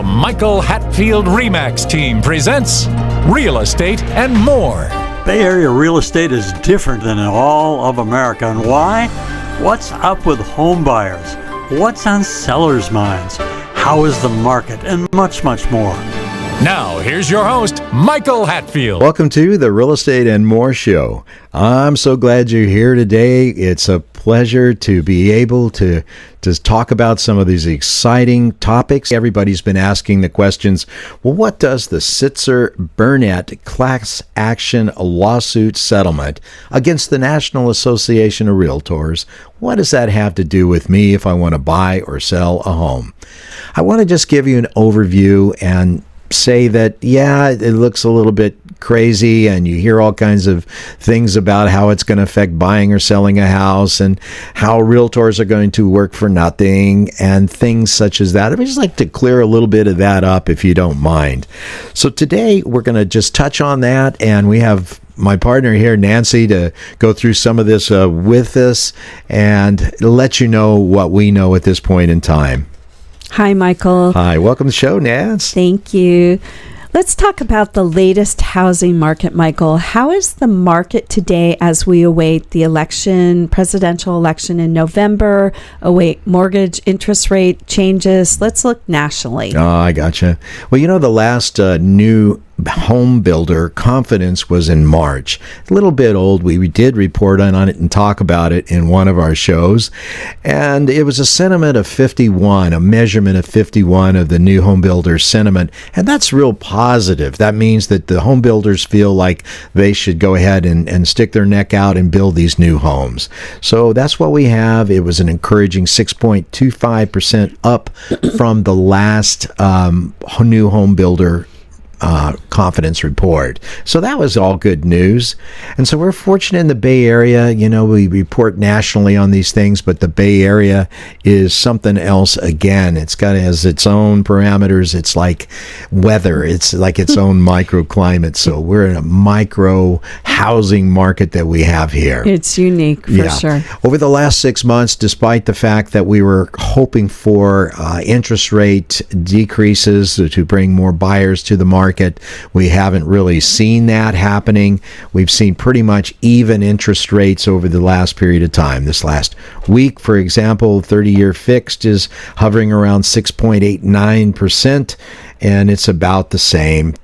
The Michael Hatfield RE/MAX team presents Real Estate and More. Bay Area real estate is different than in all of America. And why? What's up with home buyers? What's on sellers' minds? How is the market? And much, much more. Now, here's your host, Michael Hatfield. Welcome to the Real Estate and More Show. I'm so glad you're here today. It's a pleasure to be able to talk about some of these exciting topics. Everybody's been asking the questions, well, what does the Sitzer-Burnett class action lawsuit settlement against the National Association of Realtors, what does that have to do with me if I want to buy or sell a home? I want to just give you an overview and say that, yeah, it looks a little bit crazy and you hear all kinds of things about how it's going to affect buying or selling a house and how realtors are going to work for nothing and things such as that. I'd just like to clear a little bit of that up if you don't mind. So today we're going to just touch on that, and we have my partner here, Nancy, to go through some of this with us and let you know what we know at this point in time. Hi, Michael. Hi, welcome to the show, Nance. Thank you. Let's talk about the latest housing market, Michael. How is the market today as we await the election, presidential election in November, await mortgage interest rate changes? Let's look nationally. Oh, I gotcha. Well, you know, the last new home builder confidence was in March. A little bit old. We did report on it and talk about it in one of our shows. And it was a sentiment of 51, a measurement of 51 of the new home builder sentiment. And that's real positive. That means that the home builders feel like they should go ahead and stick their neck out and build these new homes. So that's what we have. It was an encouraging 6.25% up from the last new home builder confidence report. So that was all good news. And so we're fortunate in the Bay Area. You know, we report nationally on these things, but the Bay Area is something else again. Has its own parameters. It's like weather. It's like its own microclimate. So we're in a micro housing market that we have here. It's unique for sure. Over the last 6 months, despite the fact that we were hoping for interest rate decreases to bring more buyers to the market, we haven't really seen that happening. We've seen pretty much even interest rates over the last period of time. This last week, for example, 30-year fixed is hovering around 6.89%, and it's about the same.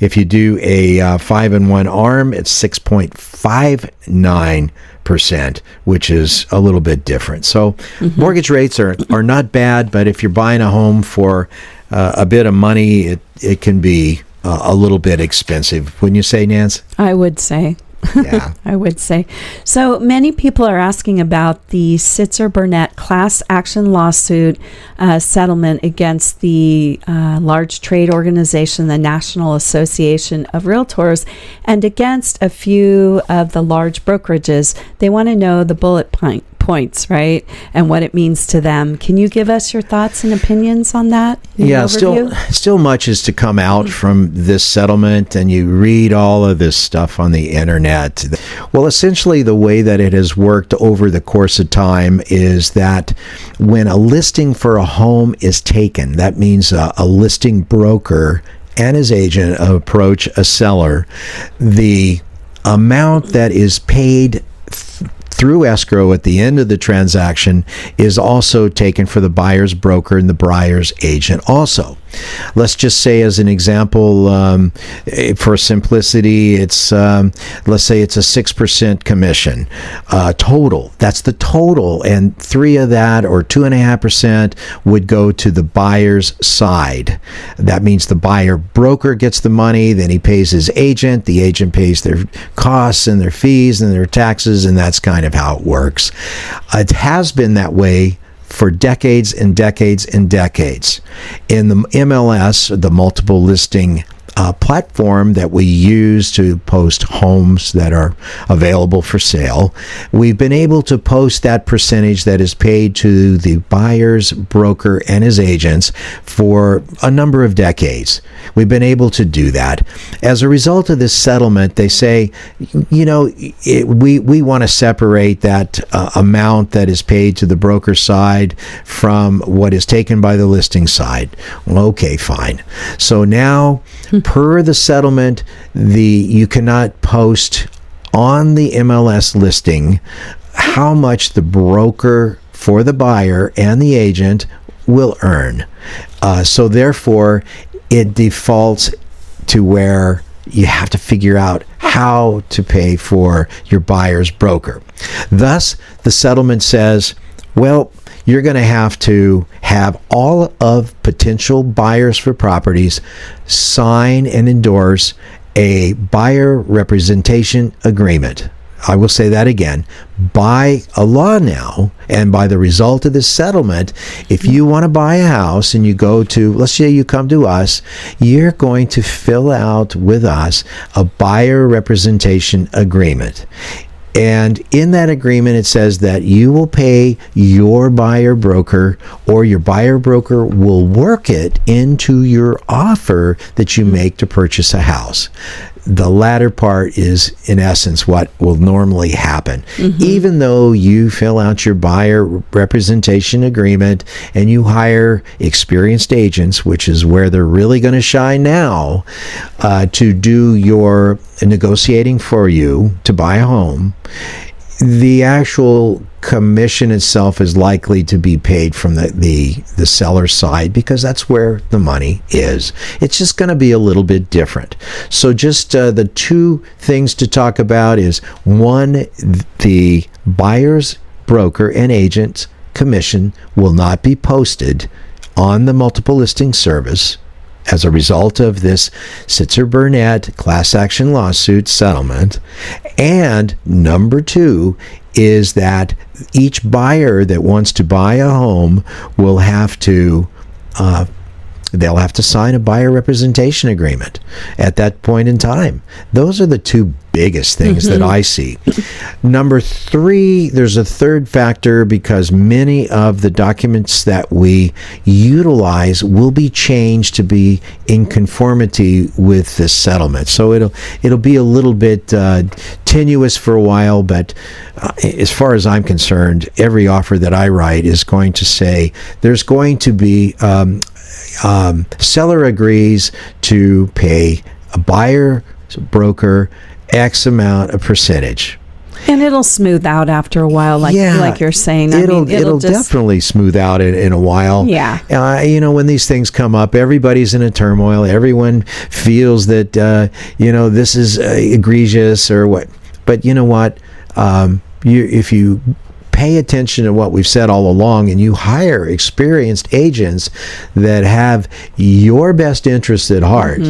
If you do a 5-in-1 ARM, it's 6.59%, which is a little bit different. So mortgage rates are not bad, but if you're buying a home for a bit of money, it can be a little bit expensive. Wouldn't you say, Nance? I would say. Yeah. I would say. So many people are asking about the Sitzer-Burnett class action lawsuit settlement against the large trade organization, the National Association of Realtors, and against a few of the large brokerages. They want to know the bullet points, right? And what it means to them. Can you give us your thoughts and opinions on that? Yeah, still much is to come out from this settlement, and you read all of this stuff on the internet. Well, essentially the way that it has worked over the course of time is that when a listing for a home is taken, that means a listing broker and his agent approach a seller, the amount that is paid through escrow at the end of the transaction is also taken for the buyer's broker and the buyer's agent also. Let's just say, as an example, for simplicity, it's let's say it's a 6% commission total. That's the total, and 3 of that, or 2.5%, would go to the buyer's side. That means the buyer broker gets the money, then he pays his agent. The agent pays their costs and their fees and their taxes, and that's kind of how it works. It has been that way for decades and decades and decades. In the MLS, the multiple listing platform that we use to post homes that are available for sale. We've been able to post that percentage that is paid to the buyer's broker and his agents for a number of decades. We've been able to do that. As a result of this settlement, they say, we want to separate that amount that is paid to the broker side from what is taken by the listing side. Well, okay, fine. So now, per the settlement, you cannot post on the MLS listing how much the broker for the buyer and the agent will earn. So therefore, it defaults to where you have to figure out how to pay for your buyer's broker. Thus, the settlement says, well, you're going to have all of potential buyers for properties sign and endorse a buyer representation agreement. I will say that again. By a law now, and by the result of this settlement, if you want to buy a house and you go to, let's say you come to us, you're going to fill out with us a buyer representation agreement. And in that agreement, it says that you will pay your buyer broker, or your buyer broker will work it into your offer that you make to purchase a house. The latter part is, in essence, what will normally happen. Even though you fill out your buyer representation agreement and you hire experienced agents, which is where they're really going to shine now, to do your negotiating for you to buy a home, the actual commission itself is likely to be paid from the seller's side, because that's where the money is. It's just going to be a little bit different. So just the two things to talk about is, one, the buyer's broker and agent commission will not be posted on the multiple listing service as a result of this Sitzer-Burnett class action lawsuit settlement. And number two is that each buyer that wants to buy a home will have to they'll have to sign a buyer representation agreement at that point in time. Those are the two biggest things that I see. Number three, there's a third factor, because many of the documents that we utilize will be changed to be in conformity with this settlement. So it'll be a little bit tenuous for a while, but as far as I'm concerned, every offer that I write is going to say there's going to be seller agrees to pay a buyer broker X amount of percentage. And it'll smooth out after a while, like you're saying. It'll definitely smooth out in a while. Yeah. When these things come up, everybody's in a turmoil. Everyone feels that, this is egregious or what. But you know what? If you pay attention to what we've said all along, and you hire experienced agents that have your best interest at heart,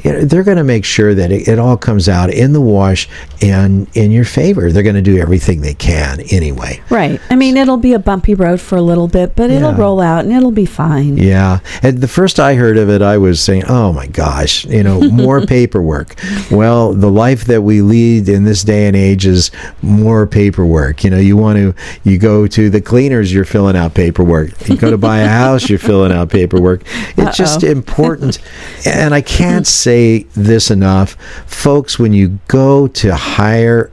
they're going to make sure that it all comes out in the wash and in your favor. They're going to do everything they can anyway. Right. I mean, it'll be a bumpy road for a little bit, but it'll roll out and it'll be fine. Yeah. And the first I heard of it, I was saying, oh my gosh, more paperwork. Well, the life that we lead in this day and age is more paperwork. You go to the cleaners, you're filling out paperwork. You go to buy a house, you're filling out paperwork. It's just important. And I can't say this enough. Folks, when you go to hire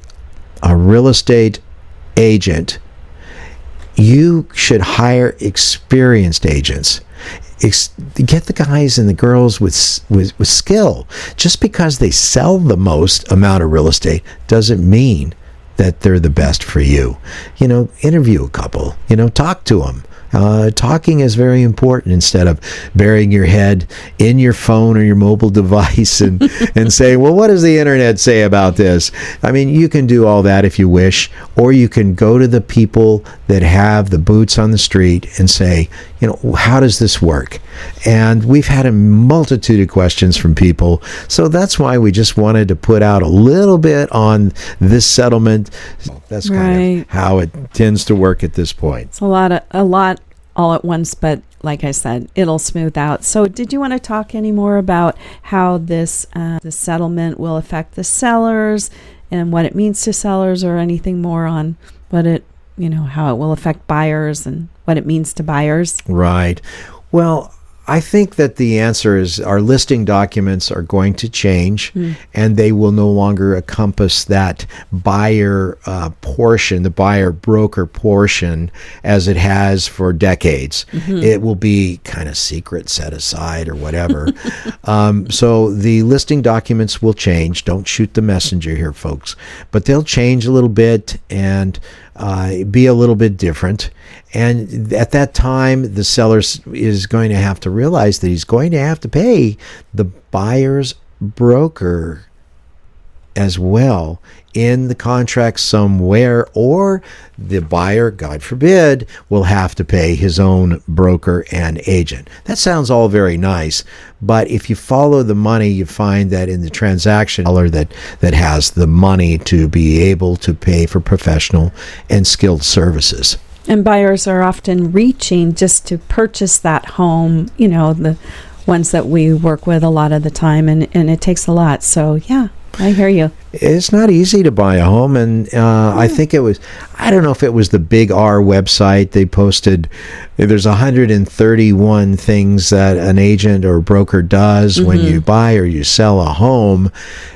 a real estate agent, you should hire experienced agents. Get the guys and the girls with skill. Just because they sell the most amount of real estate doesn't mean that they're the best for you. Interview a couple. Talk to them. Talking is very important, instead of burying your head in your phone or your mobile device and saying, well, what does the internet say about this? I mean, you can do all that if you wish, or you can go to the people that have the boots on the street and say, how does this work? And we've had a multitude of questions from people, so that's why we just wanted to put out a little bit on this settlement. That's kind of how it tends to work at this point. It's a lot all at once, but like I said, it'll smooth out. So did you want to talk any more about how this the settlement will affect the sellers and what it means to sellers, or anything more on what it, how it will affect buyers and what it means to buyers? Right. Well, I think that the answer is our listing documents are going to change, and they will no longer encompass that buyer portion, the buyer broker portion, as it has for decades. It will be kind of secret, set aside, or whatever. So the listing documents will change. Don't shoot the messenger here, folks. But they'll change a little bit and be a little bit different. And at that time, the seller is going to have to realize that he's going to have to pay the buyer's broker as well in the contract somewhere, or the buyer, God forbid, will have to pay his own broker and agent. That sounds all very nice, but if you follow the money, you find that in the transaction, that has the money to be able to pay for professional and skilled services. And buyers are often reaching just to purchase that home, the ones that we work with a lot of the time, and it takes a lot. So, yeah, I hear you. It's not easy to buy a home, and I think I don't know if it was the Big R website. They posted there's 131 things that an agent or broker does when you buy or you sell a home.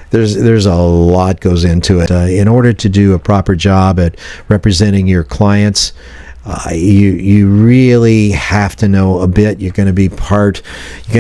There's a lot goes into it. In order to do a proper job at representing your clients, you really have to know a bit. You're going to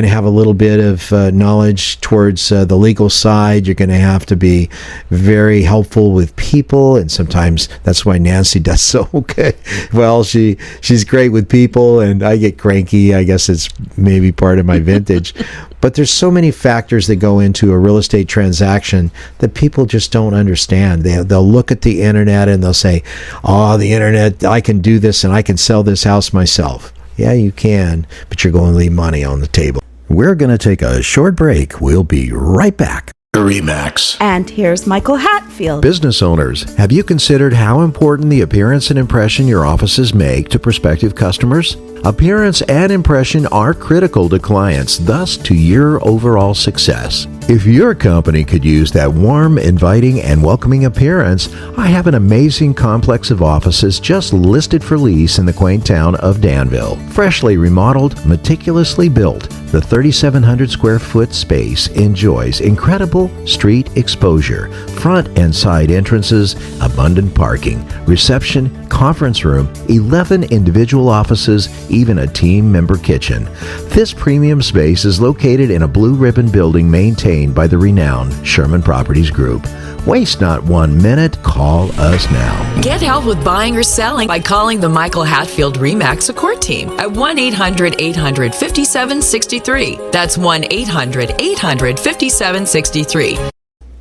have a little bit of knowledge towards the legal side. You're going to have to be very helpful with people, and sometimes that's why Nancy does so good. Well, she's great with people, and I get cranky. I guess it's maybe part of my vintage. But there's so many factors that go into a real estate transaction that people just don't understand. They'll look at the internet and they'll say, "Oh, the internet, I can do this and I can sell this house myself." Yeah, you can, but you're going to leave money on the table. We're going to take a short break. We'll be right back. RE/MAX. And here's Michael Hatfield. Business owners, have you considered how important the appearance and impression your offices make to prospective customers? Appearance and impression are critical to clients, thus to your overall success. If your company could use that warm, inviting, and welcoming appearance, I have an amazing complex of offices just listed for lease in the quaint town of Danville. Freshly remodeled, meticulously built, the 3,700 square foot space enjoys incredible street exposure, front and side entrances, abundant parking, reception, conference room, 11 individual offices, even a team member kitchen. This premium space is located in a blue ribbon building maintained by the renowned Sherman Properties Group. Waste not 1 minute. Call us now. Get help with buying or selling by calling the Michael Hatfield RE/MAX support team at 1-800-800-5763. That's 1-800-800-5763.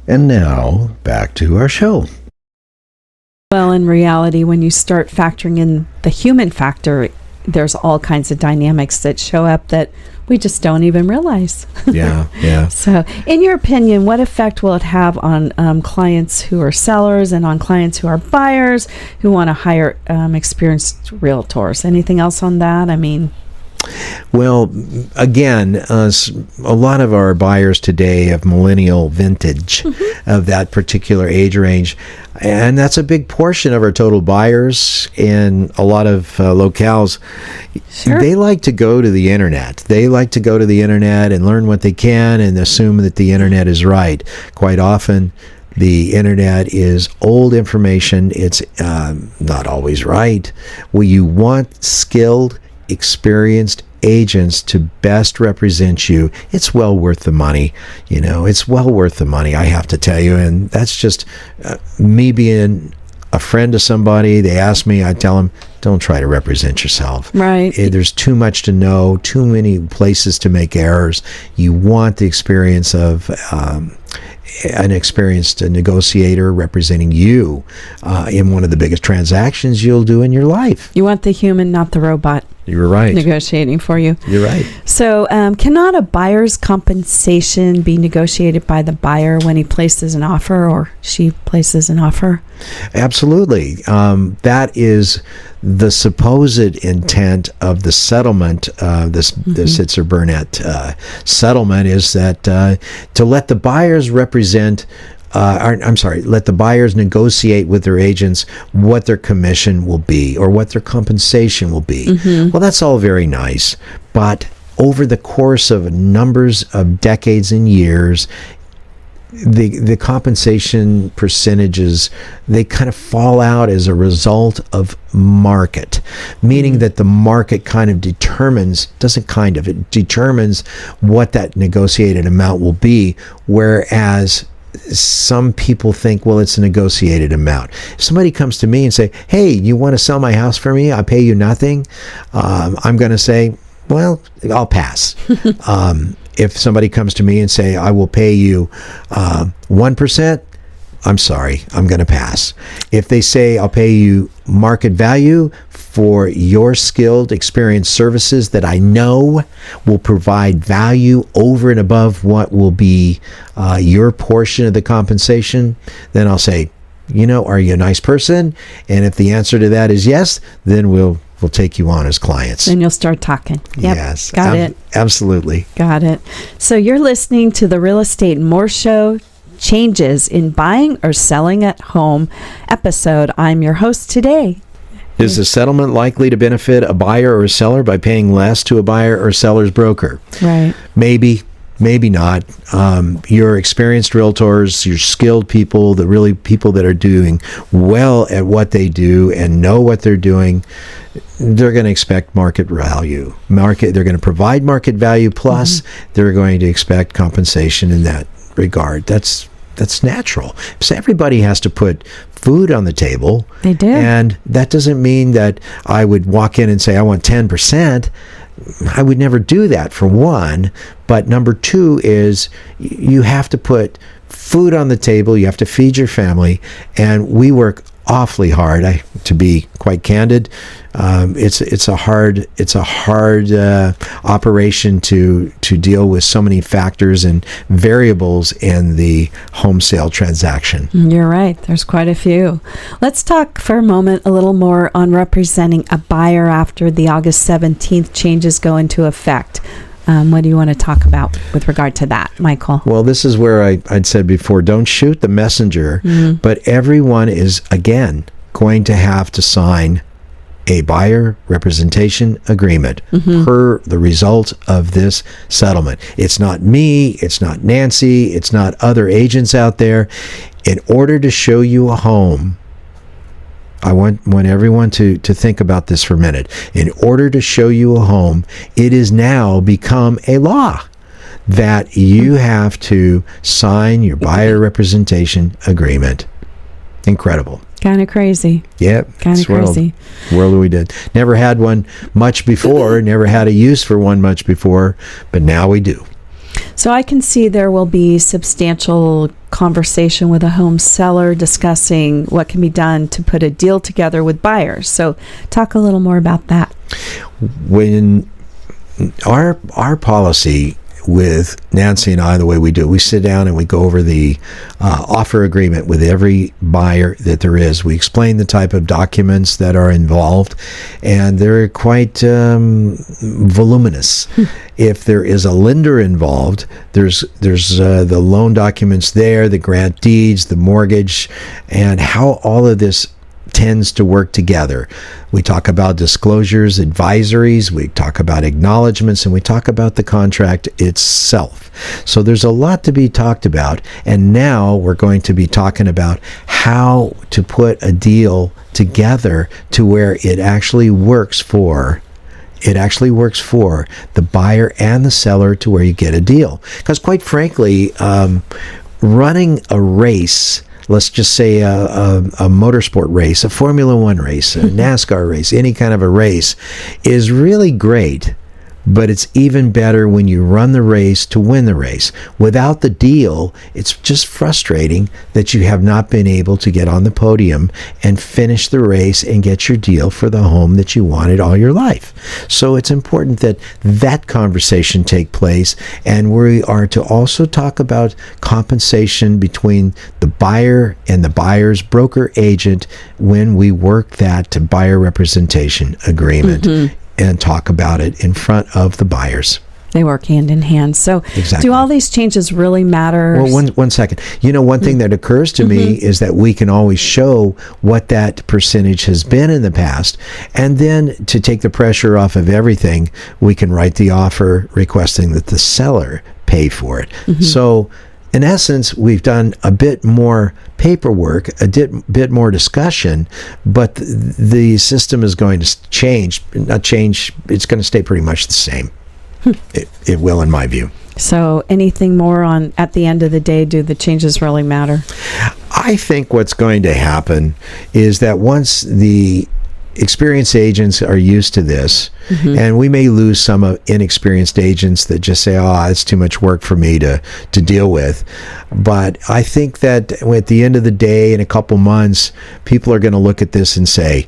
And now, back to our show. Well, in reality, when you start factoring in the human factor, there's all kinds of dynamics that show up that we just don't even realize. Yeah. So, in your opinion, what effect will it have on clients who are sellers and on clients who are buyers who want to hire experienced realtors? Anything else on that? I mean... Well, again, a lot of our buyers today have millennial vintage of that particular age range, and that's a big portion of our total buyers in a lot of locales. Sure. They like to go to the internet. They like to go to the internet and learn what they can and assume that the internet is right. Quite often, the internet is old information. It's not always right. Well, you want skilled, experienced agents to best represent you. It's well worth the money. It's well worth the money, I have to tell you. And that's just me being a friend to somebody. They ask me, I tell them, don't try to represent yourself. Right. There's too much to know, too many places to make errors. You want the experience of an experienced negotiator representing you in one of the biggest transactions you'll do in your life. You want the human, not the robot. You're right. negotiating for you. You're right. So, cannot a buyer's compensation be negotiated by the buyer when he places an offer or she places an offer? Absolutely. That is the supposed intent of the settlement, the Sitzer-Burnett settlement, is that to let the buyers represent let the buyers negotiate with their agents what their commission will be or what their compensation will be. Well, that's all very nice, but over the course of numbers of decades and years, the compensation percentages, they kind of fall out as a result of market, meaning that the market kind of determines what that negotiated amount will be, whereas some people think, well, it's a negotiated amount. If somebody comes to me and say, hey, you want to sell my house for me? I pay you nothing. I'm going to say, well, I'll pass. If somebody comes to me and say, I will pay you 1%, I'm sorry, I'm going to pass. If they say, I'll pay you market value for your skilled, experienced services that I know will provide value over and above what will be your portion of the compensation, then I'll say, are you a nice person? And if the answer to that is yes, then we'll take you on as clients. Then you'll start talking. Yep. Yes. Got it. Absolutely. Got it. So you're listening to the Real Estate More Show, Changes in Buying or Selling at Home episode. I'm your host today. Is the settlement likely to benefit a buyer or a seller by paying less to a buyer or seller's broker? Right. Maybe not. Your experienced realtors, your skilled people, people that are doing well at what they do and know what they're doing, they're going to expect market value. They're going to provide market value, plus they're going to expect compensation in that regard. That's natural. So everybody has to put food on the table. They do. And that doesn't mean that I would walk in and say, I want 10%. I would never do that, for one. But number two is you have to put food on the table. You have to feed your family. And we work awfully hard. To be quite candid, it's a hard operation to deal with so many factors and variables in the home sale transaction. You're right. There's quite a few. Let's talk for a moment a little more on representing a buyer after the August 17th changes go into effect. What do you want to talk about with regard to that, Michael? Well, this is where I'd said before, don't shoot the messenger, but everyone is, again, going to have to sign a buyer representation agreement per the result of this settlement. It's not me, it's not Nancy, it's not other agents out there. In order to show you a home, I want everyone to think about this for a minute. In order to show you a home, it is now become a law that you have to sign your buyer representation agreement. Incredible. Kind of crazy. Yep. Kind of crazy. World we did. Never had one much before, never had a use for one much before, but now we do. So I can see there will be substantial conversation with a home seller discussing what can be done to put a deal together with buyers. So talk a little more about that. When our policy with Nancy and I, the way we do it, we sit down and we go over the offer agreement with every buyer that there is. We explain the type of documents that are involved, and they're quite voluminous. If there is a lender involved, there's the loan documents there, the grant deeds, the mortgage, and how all of this tends to work together. We talk about disclosures, advisories, we talk about acknowledgments, and we talk about the contract itself. So there's a lot to be talked about, and now we're going to be talking about how to put a deal together to where it actually works for the buyer and the seller, to where you get a deal. Because quite frankly, running a race, let's just say a motorsport race, a Formula One race, a NASCAR race, any kind of a race, is really great. but it's even better when you run the race to win the race. Without the deal, it's just frustrating that you have not been able to get on the podium and finish the race and get your deal for the home that you wanted all your life. So it's important that that conversation take place, and we are to also talk about compensation between the buyer and the buyer's broker agent when we work that buyer representation agreement and talk about it in front of the buyers. They work hand in hand. So Exactly. do all these changes really matter? Well, one second. One thing that occurs to me is that we can always show what that percentage has been in the past. And then to take the pressure off of everything, we can write the offer requesting that the seller pay for it. So in essence, we've done a bit more paperwork, bit more discussion, but the system is going to change. Not change, it's going to stay pretty much the same. It will, in my view. So anything more on, at the end of the day, do the changes really matter? I think what's going to happen is that once the experienced agents are used to this, and we may lose some inexperienced agents that just say, oh, it's too much work for me to deal with. But I think that at the end of the day, in a couple months, people are going to look at this and say,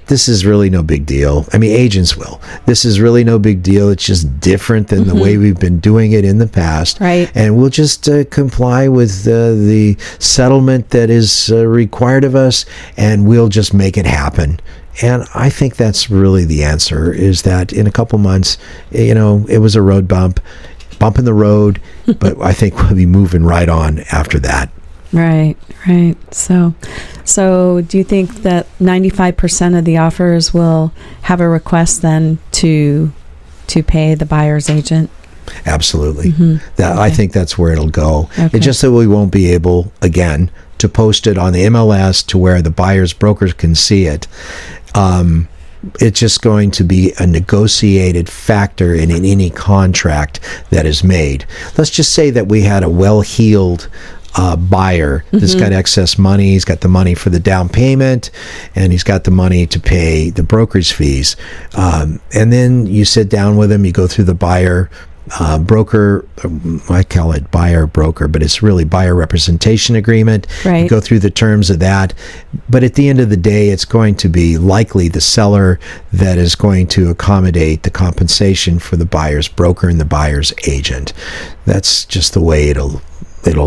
this is really no big deal. I mean, agents will. This is really no big deal. It's just different than the way we've been doing it in the past. Right. And we'll just comply with the settlement that is required of us, and we'll just make it happen. And I think that's really the answer, is that in a couple months, it was a road bump in the road, but I think we'll be moving right on after that. Right. So do you think that 95% of the offers will have a request then to pay the buyer's agent? Absolutely. I think that's where it'll go. Okay. It's just that we won't be able, again, to post it on the MLS to where the buyer's brokers can see it. It's just going to be a negotiated factor in any contract that is made. Let's just say that we had a well-heeled buyer that's got excess money. He's got the money for the down payment, and he's got the money to pay the brokerage fees. And then you sit down with him, you go through the buyer broker, I call it buyer broker, but it's really buyer representation agreement. Right. You go through the terms of that, but at the end of the day, it's going to be likely the seller that is going to accommodate the compensation for the buyer's broker and the buyer's agent. That's just the way it'll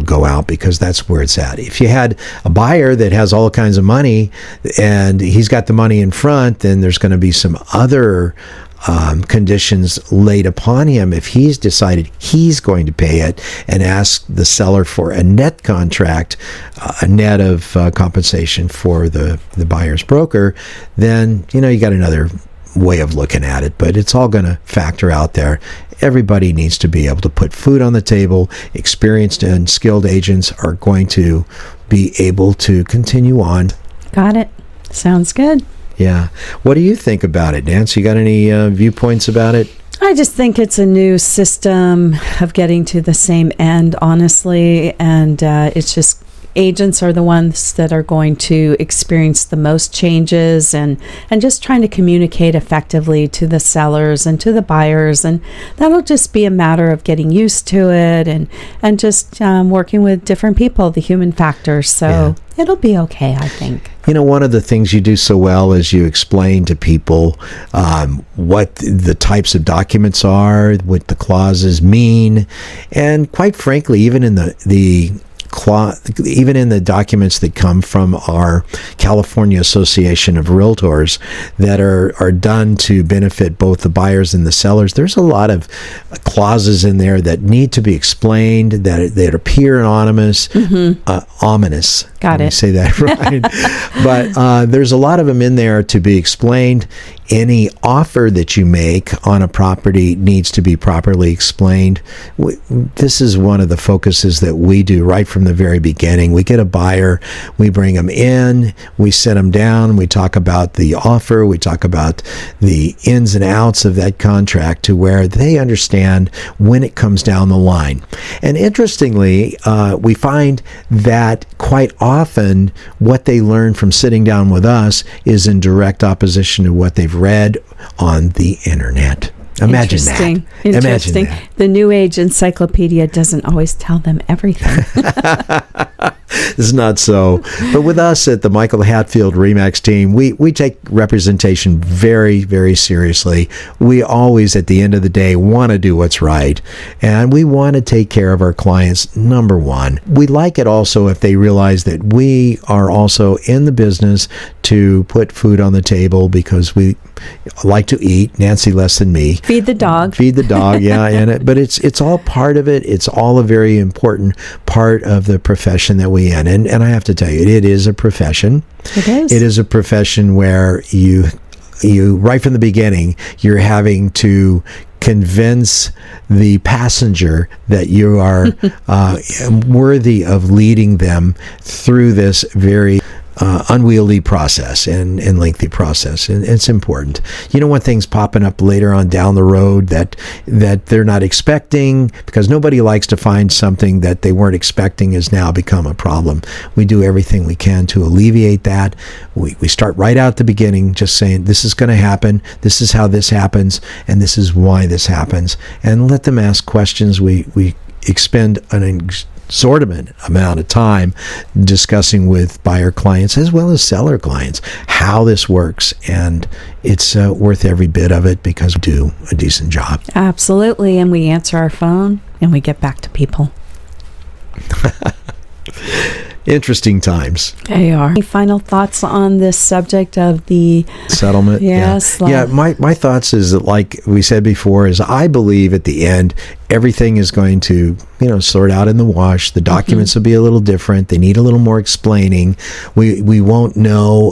go out, because that's where it's at. If you had a buyer that has all kinds of money and he's got the money in front, then there's going to be some other conditions laid upon him if he's decided he's going to pay it and ask the seller for a net contract, a net of compensation for the buyer's broker. Then you got another way of looking at it, but it's all going to factor out there. Everybody needs to be able to put food on the table. Experienced and skilled agents are going to be able to continue on. Got it. Sounds good. Yeah. What do you think about it, Nancy? You got any viewpoints about it? I just think it's a new system of getting to the same end, honestly, and it's just agents are the ones that are going to experience the most changes, and just trying to communicate effectively to the sellers and to the buyers, and that'll just be a matter of getting used to it and just working with different people, the human factor. So it'll be okay, I think. One of the things you do so well is you explain to people what the types of documents are, what the clauses mean, and quite frankly, even in even in the documents that come from our California Association of Realtors that are done to benefit both the buyers and the sellers, there's a lot of clauses in there that need to be explained, that appear ominous. Got it. Say that right. But there's a lot of them in there to be explained. Any offer that you make on a property needs to be properly explained. This is one of the focuses that we do right from the very beginning. We get a buyer, we bring them in, we sit them down, we talk about the offer, we talk about the ins and outs of that contract to where they understand when it comes down the line. And interestingly, we find that quite often what they learn from sitting down with us is in direct opposition to what they've read on the internet. Imagine Interesting. that. Imagine Interesting. that. The New Age encyclopedia doesn't always tell them everything. It's not so. But with us at the Michael Hatfield RE/MAX team, we take representation very, very seriously. We always, at the end of the day, want to do what's right. And we want to take care of our clients, number one. We like it also if they realize that we are also in the business to put food on the table because we like to eat. Nancy less than me. Feed the dog. Feed the dog, yeah. But it's all part of it. It's all a very important part of the profession that we in. And I have to tell you, it is a profession. It is. It is a profession where you right from the beginning, you're having to convince the passenger that you are worthy of leading them through this very unwieldy process and lengthy process, and it's important. You don't want things popping up later on down the road that they're not expecting, because nobody likes to find something that they weren't expecting has now become a problem. We do everything we can to alleviate that. We start right out at the beginning, just saying this is going to happen, this is how this happens, and this is why this happens, and let them ask questions. We expend an exorbitant amount of time discussing with buyer clients as well as seller clients how this works, and it's worth every bit of it because we do a decent job. Absolutely, and we answer our phone and we get back to people. Interesting times. They are. Any final thoughts on this subject of the settlement? Yes. Yeah. My thoughts is that, like we said before, is I believe at the end everything is going to sort out in the wash. The documents will be a little different. They need a little more explaining. We won't know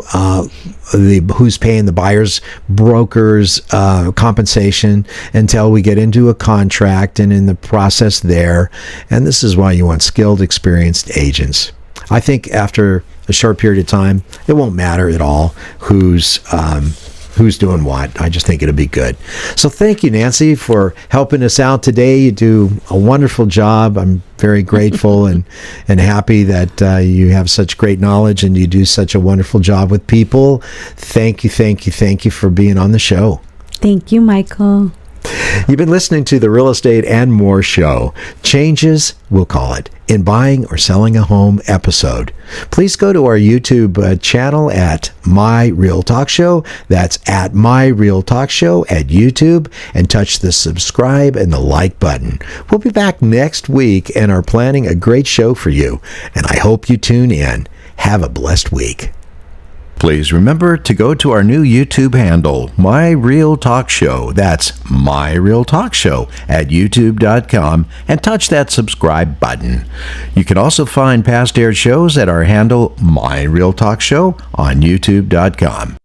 who's paying the buyer's broker's compensation until we get into a contract and in the process there. And this is why you want skilled, experienced agents. I think after a short period of time, it won't matter at all who's doing what. I just think it'll be good. So thank you, Nancy, for helping us out today. You do a wonderful job. I'm very grateful and happy that you have such great knowledge and you do such a wonderful job with people. Thank you for being on the show. Thank you, Michael. You've been listening to the Real Estate and More Show. Changes, we'll call it, in buying or selling a home episode. Please go to our YouTube channel at My Real Talk Show. That's at My Real Talk Show at YouTube, and touch the subscribe and the like button. We'll be back next week and are planning a great show for you, and I hope you tune in. Have a blessed week. Please remember to go to our new YouTube handle, My Real Talk Show. That's My Real Talk Show at youtube.com, and touch that subscribe button. You can also find past aired shows at our handle, My Real Talk Show, on youtube.com.